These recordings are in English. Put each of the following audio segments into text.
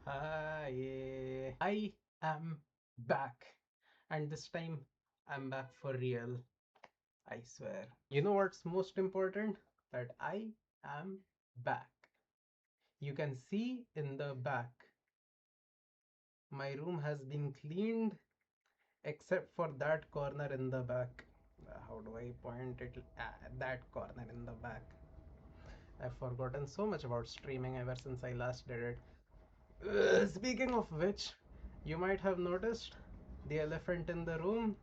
Hi, I am back, and this time I'm back for real. I swear. You know what's most important? That I am back. You can see in the back, my room has been cleaned except for that corner in the back. How do I point it? That corner in the back. I've forgotten so much about streaming ever since I last did it. Speaking of which, you might have noticed the elephant in the room.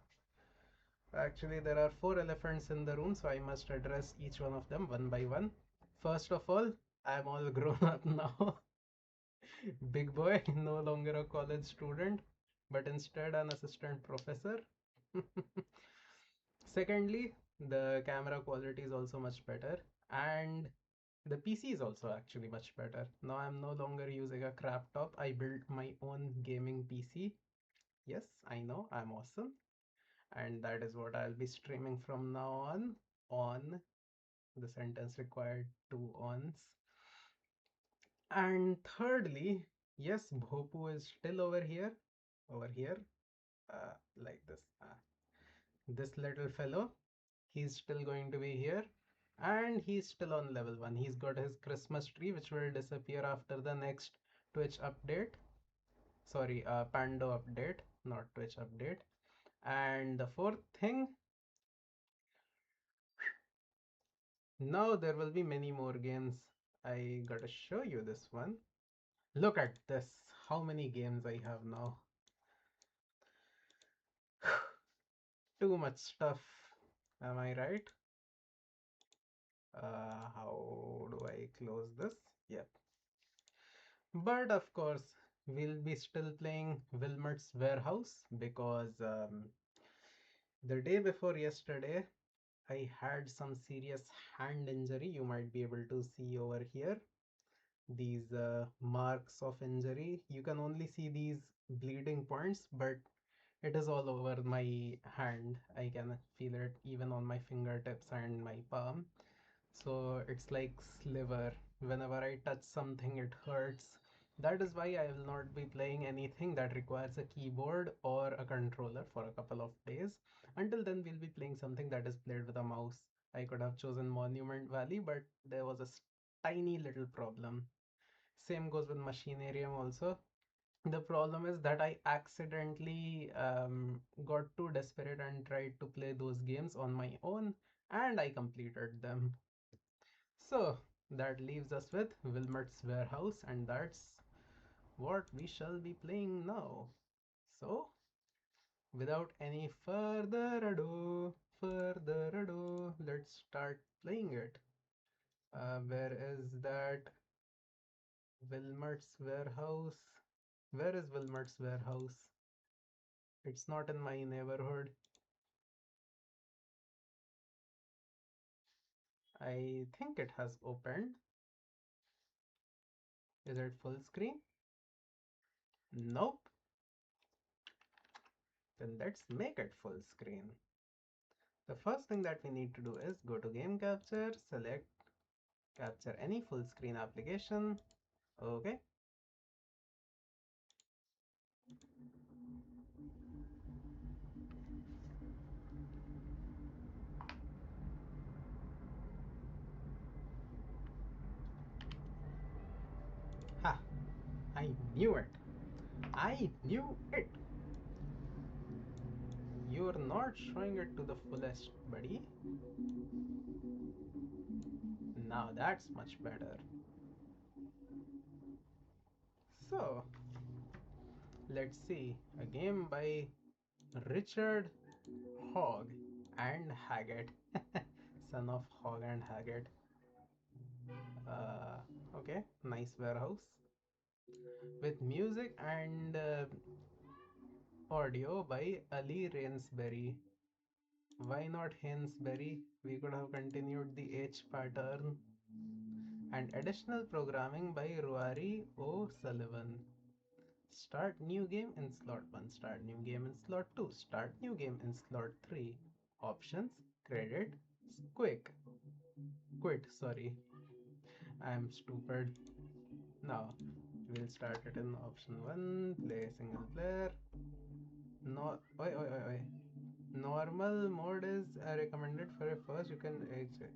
Actually, there are four elephants in the room, so I must address each one of them one by one. First of all, I'm all grown up now. Big boy, no longer a college student, but instead an assistant professor. Secondly, the camera quality is also much better, and the PC is also actually much better. Now I'm no longer using a crap top. I built my own gaming PC. Yes, I know, I'm awesome. And that is what I'll be streaming from now on. The sentence required two ons. And thirdly, yes, Bhopu is still over here, like this. This little fellow, he's still going to be here, and he's still on level 1. He's got his Christmas tree, which will disappear after the next Twitch update. Sorry, Pando update, not Twitch update. And the fourth thing, now there will be many more games. I gotta show you this one. Look at this. How many games I have now. Too much stuff. Am I right? How do I close this? Yep. But of course, we'll be still playing Wilmot's Warehouse because the day before yesterday, I had some serious hand injury. You might be able to see over here these marks of injury. You can only see these bleeding points, but it is all over my hand. I can feel it even on my fingertips and my palm. So it's like sliver. Whenever I touch something, it hurts. That is why I will not be playing anything that requires a keyboard or a controller for a couple of days. Until then, we'll be playing something that is played with a mouse. I could have chosen Monument Valley, but there was a tiny little problem. Same goes with Machinarium also. The problem is that I accidentally got too desperate and tried to play those games on my own, and I completed them. So that leaves us with Wilmot's Warehouse, and that's what we shall be playing now. So, without any further ado, let's start playing it. Where is that Wilmot's Warehouse? Where is Wilmot's Warehouse? It's not in my neighborhood. I think it has opened. Is it full screen? Nope. Then let's make it full screen. The first thing that we need to do is go to game capture, select capture any full screen application. Okay. Ha! I knew it. I knew it. You're not showing it to the fullest, buddy. Now that's much better. So, let's see. A game by Richard Hogg and Haggett. Son of Hogg and Haggett. Okay, nice warehouse. With music and audio by Ali Rainsbury. Why not Hainsbury? We could have continued the H pattern. And additional programming by Ruari O'Sullivan. Start new game in slot 1, start new game in slot 2, start new game in slot 3. Options, credit, quick, quit, sorry. I'm stupid. Now, We'll start it in option 1, play single player. No, oi, oi, oi, oi. Normal mode is recommended for a first. You can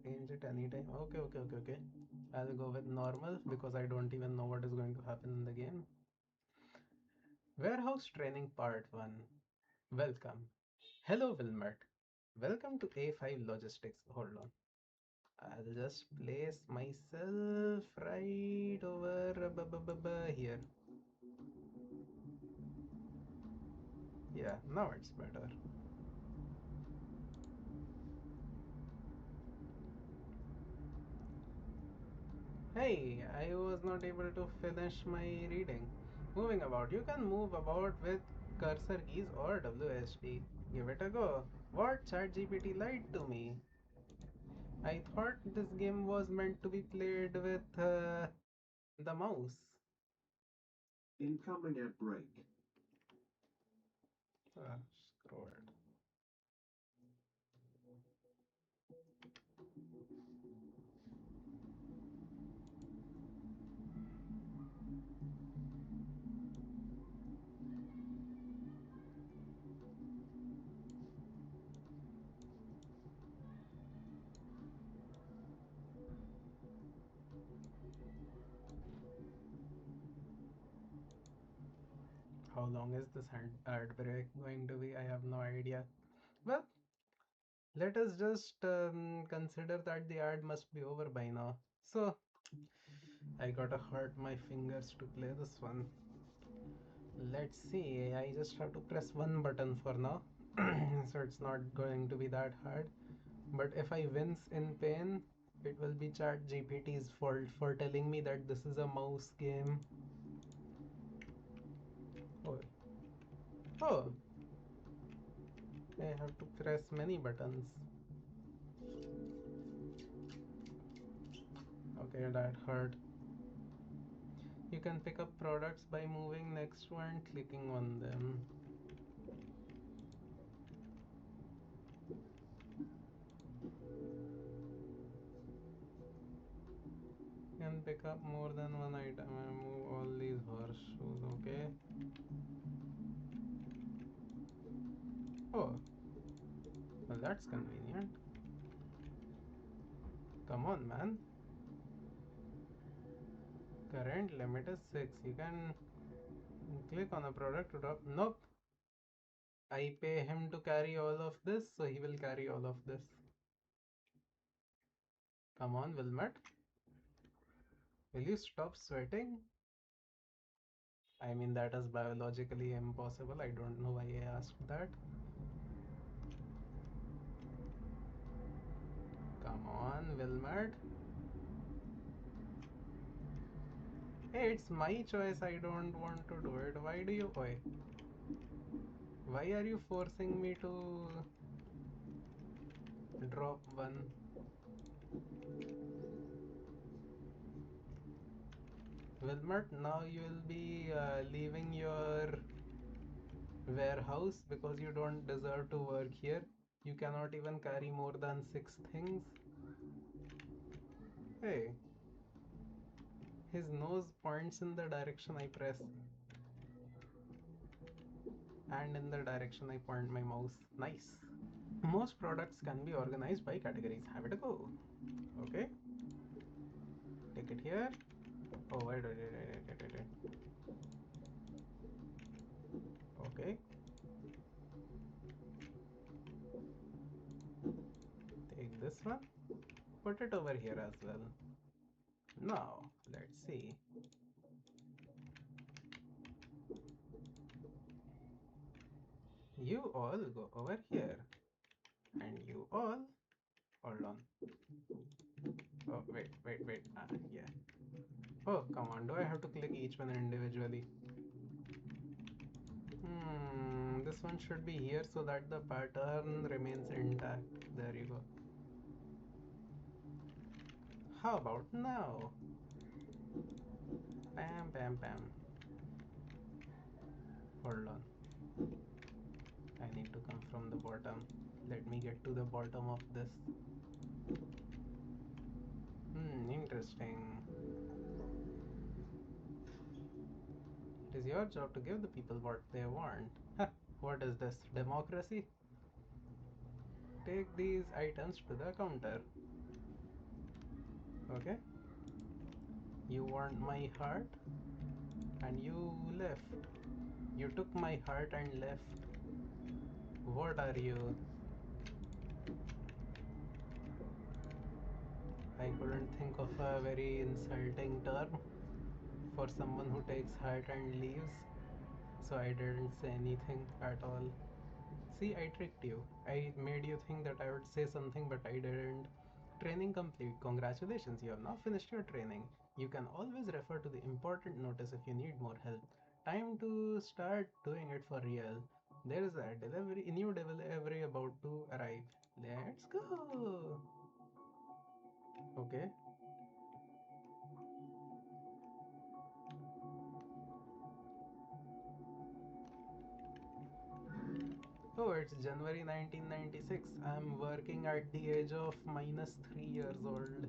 change it anytime. Okay, okay, okay, okay. I'll go with normal because I don't even know what is going to happen in the game. Warehouse Training Part 1. Welcome. Hello, Wilmert. Welcome to A5 Logistics. Hold on. I'll just place myself right over here. Yeah, now it's better. Hey, I was not able to finish my reading. Moving about. You can move about with cursor keys or WSD. Give it a go. What? ChatGPT lied to me. I thought this game was meant to be played with the mouse. Incoming at break. Screw it. How long is this ad break going to be? I have no idea. Well, let us just consider that the ad must be over by now. So, I gotta hurt my fingers to play this one. Let's see, I just have to press one button for now. So it's not going to be that hard. But if I wince in pain, it will be ChatGPT's fault for telling me that this is a mouse game. Oh, oh, I have to press many buttons. Okay, that hurt. You can pick up products by moving next to and clicking on them. You can pick up more than one item and move all these horseshoes, okay? Oh, well, that's convenient. Come on, man. Current limit is 6. You can click on a product to drop. Nope. I pay him to carry all of this, so he will carry all of this. Come on, Wilmot. Will you stop sweating? I mean, that is biologically impossible. I don't know why I asked that. Come on, Wilmot. Hey, it's my choice. I don't want to do it. Why do you? Why are you forcing me to drop one? Wilmot, now you will be leaving your warehouse because you don't deserve to work here. You cannot even carry more than 6 things. Hey, his nose points in the direction I press, and in the direction I point my mouse. Nice. Most products can be organized by categories. Have it a go. Okay. Take it here. Oh, wait. Okay. Take this one. Put it over here as well. Now, let's see. You all go over here. And you all. Hold on. Oh, wait. Yeah. Oh, come on. Do I have to click each one individually? This one should be here so that the pattern remains intact. There you go. How about now? Bam, bam, bam. Hold on. I need to come from the bottom. Let me get to the bottom of this. Interesting. It is your job to give the people what they want. Huh, what is this? Democracy? Take these items to the counter. Okay? You want my heart? And you left. You took my heart and left. What are you? I couldn't think of a very insulting term for someone who takes heart and leaves, so I didn't say anything at all. See, I tricked you. I made you think that I would say something, but I didn't. Training complete. Congratulations, you have now finished your training. You can always refer to the important notice if you need more help. Time to start doing it for real. There is a new delivery about to arrive. Let's go. Okay. Oh, it's January 1996. I'm working at the age of -3 years old.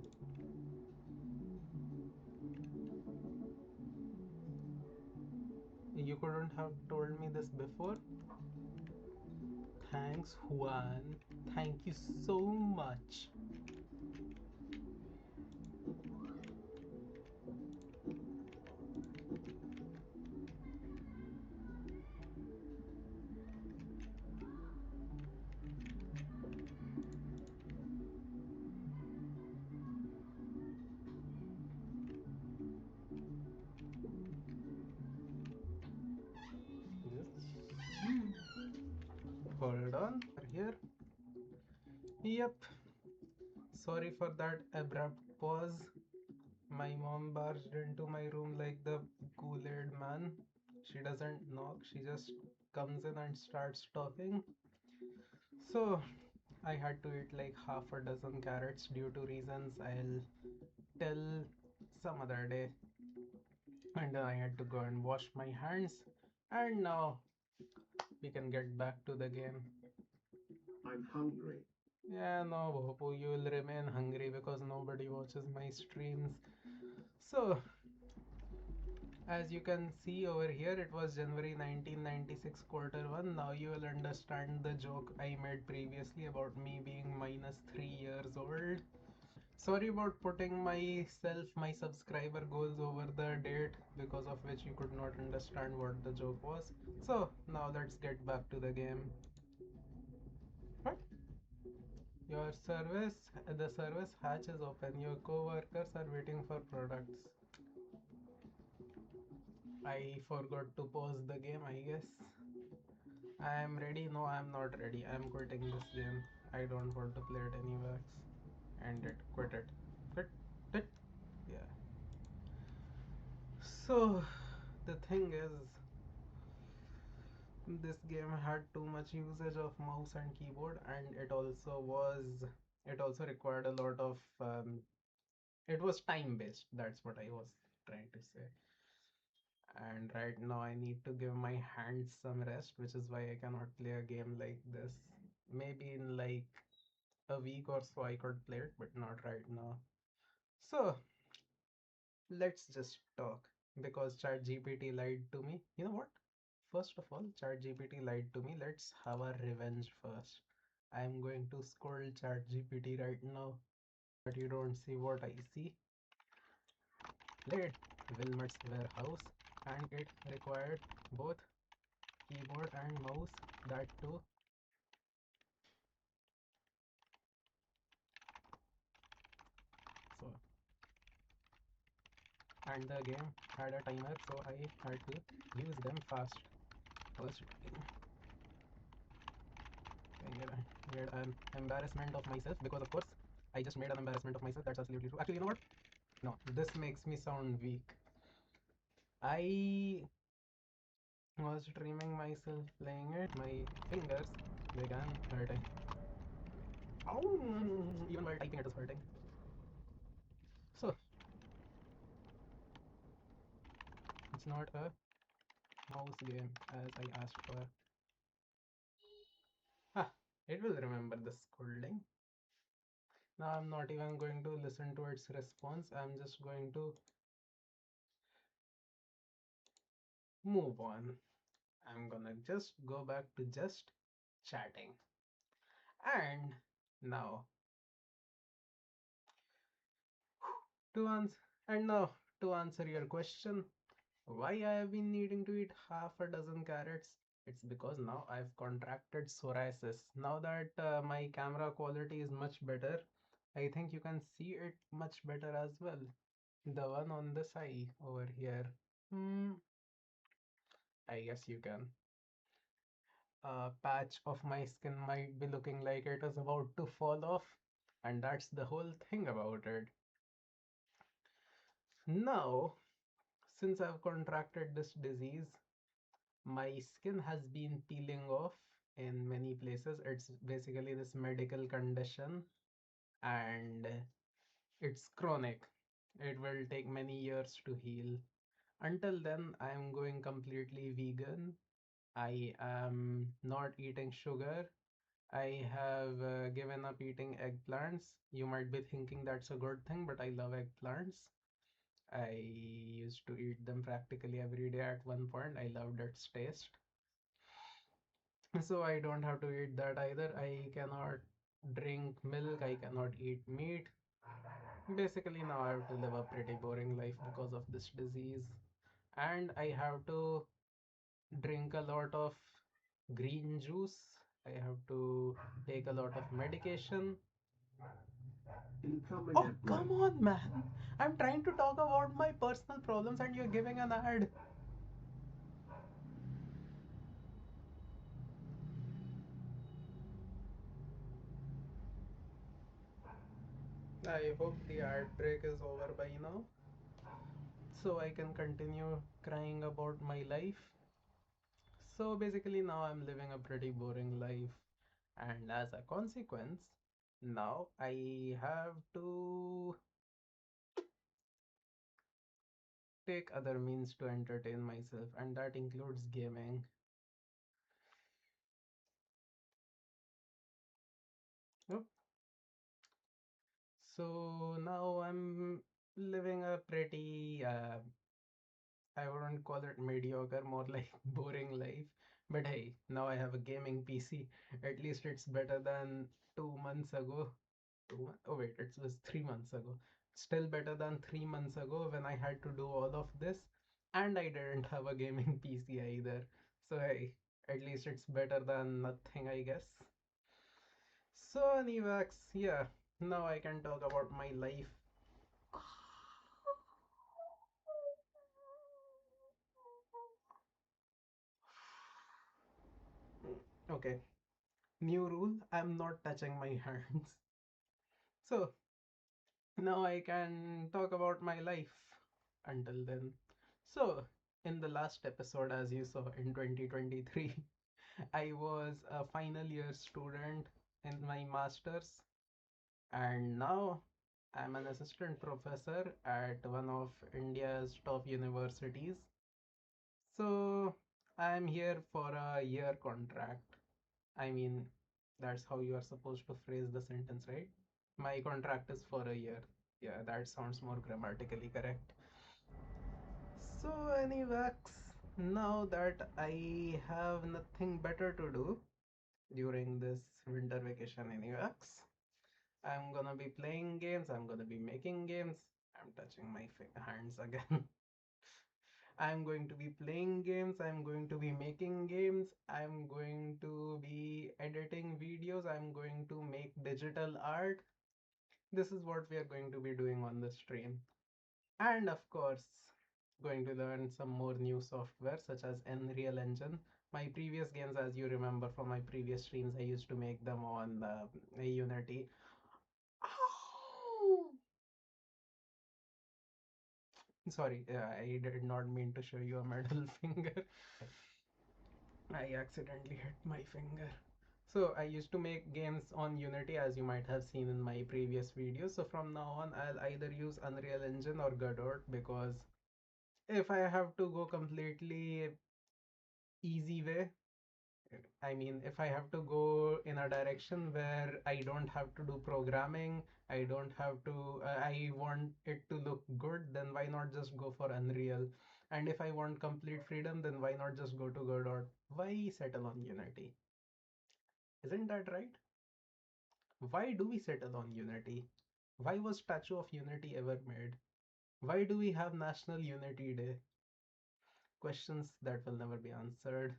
You couldn't have told me this before? Thanks, Juan. Thank you so much. Just hold on. Here. Yep. Sorry for that abrupt pause. My mom barged into my room like the Kool-Aid man. She doesn't knock, she just comes in and starts talking. So, I had to eat like half a dozen carrots due to reasons I'll tell some other day. And then I had to go and wash my hands. And now we can get back to the game. I'm hungry. Yeah, no, Bhopu, you will remain hungry because nobody watches my streams. So, as you can see over here, it was January 1996 quarter 1. Now you will understand the joke I made previously about me being -3 years old. Sorry about putting my subscriber goals over the date, because of which you could not understand what the joke was. So now let's get back to the game. What? The service hatch is open. Your co-workers are waiting for products. I forgot to pause the game, I guess. I am ready. No, I am not ready. I am quitting this game. I don't want to play it anymore. End it. Quit it. Quit it. Yeah. So, the thing is, this game had too much usage of mouse and keyboard, and it also required a lot of it was time based. That's what I was trying to say. And right now I need to give my hands some rest, which is why I cannot play a game like this. Maybe in like a week or so I could play it, but not right now. So let's just talk, because ChatGPT lied to me. You know what? First of all, ChatGPT lied to me. Let's have a revenge first. I'm going to scold ChatGPT right now, but you don't see what I see. Played Wilmot's Warehouse, and it required both keyboard and mouse. That too. So, and the game had a timer, so I had to use them fast. First, made an embarrassment of myself, because of course I just made an embarrassment of myself. That's absolutely true. Actually, you know what? No, this makes me sound weak. I was dreaming myself playing it. My fingers began hurting. Ow! Even while typing, it was hurting. So it's not a mouse game as I asked for. Ah, it will remember the scolding. Now I'm not even going to listen to its response. I'm just going to move on. I'm gonna just go back to just chatting. And now to answer and now to answer your question, why I have been needing to eat half a dozen carrots? It's because now I've contracted psoriasis. Now that my camera quality is much better, I think you can see it much better as well. The one on this eye over here. Hmm, I guess you can. A patch of my skin might be looking like it is about to fall off, and that's the whole thing about it. Now, since I've contracted this disease, my skin has been peeling off in many places. It's basically this medical condition, and it's chronic. It will take many years to heal. Until then, I'm going completely vegan. I am not eating sugar. I have given up eating eggplants. You might be thinking that's a good thing, but I love eggplants. I used to eat them practically every day at one point. I loved its taste. So I don't have to eat that either. I cannot drink milk. I cannot eat meat. Basically, now I have to live a pretty boring life because of this disease. And I have to drink a lot of green juice. I have to take a lot of medication. Oh, come on, man. I'm trying to talk about my personal problems and you're giving an ad. I hope the ad break is over by now so I can continue crying about my life. So basically, now I'm living a pretty boring life, and as a consequence, now I have to take other means to entertain myself, and that includes gaming. Yep. So now I'm living a pretty I wouldn't call it mediocre, more like boring life. But hey, now I have a gaming PC. At least it's better than 2 months ago. 2 months? Oh wait, it was 3 months ago. Still better than 3 months ago when I had to do all of this, and I didn't have a gaming PC either. So hey, at least it's better than nothing, I guess. So Anivax, yeah, now I can talk about my life. Okay, new rule, I'm not touching my hands. So now I can talk about my life until then. So, in the last episode, as you saw in 2023, I was a final year student in my master's, and now I'm an assistant professor at one of India's top universities. So, I'm here for a year contract. I mean, that's how you are supposed to phrase the sentence, right? My contract is for a year. Yeah, that sounds more grammatically correct. So, anyways, now that I have nothing better to do during this winter vacation, anyways, I'm gonna be playing games, I'm gonna be making games. I'm touching my hands again. I'm going to be playing games, I'm going to be making games, I'm going to be editing videos, I'm going to make digital art. This is what we are going to be doing on the stream. And of course, going to learn some more new software such as Unreal Engine. My previous games, as you remember from my previous streams, I used to make them on Unity. Oh! Sorry, I did not mean to show you a middle finger. I accidentally hit my finger. So I used to make games on Unity, as you might have seen in my previous videos. So from now on, I'll either use Unreal Engine or Godot, because if I have to go completely easy way, I mean, if I have to go in a direction where I don't have to do programming, I don't have to, I want it to look good, then why not just go for Unreal? And if I want complete freedom, then why not just go to God, or why settle on unity? Isn't that right? Why do we settle on unity? Why was Statue of Unity ever made? Why do we have National Unity Day? Questions that will never be answered.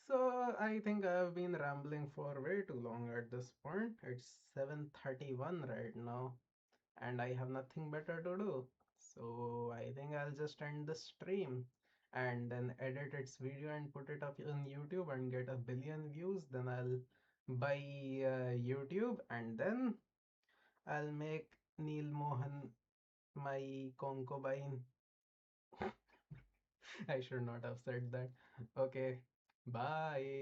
So I think I've been rambling for way too long at this point. It's 7:31 right now, and I have nothing better to do. So I think I'll just end the stream and then edit its video and put it up on YouTube and get a billion views. Then I'll buy YouTube, and then I'll make Neil Mohan my concubine. I should not have said that. Okay, bye.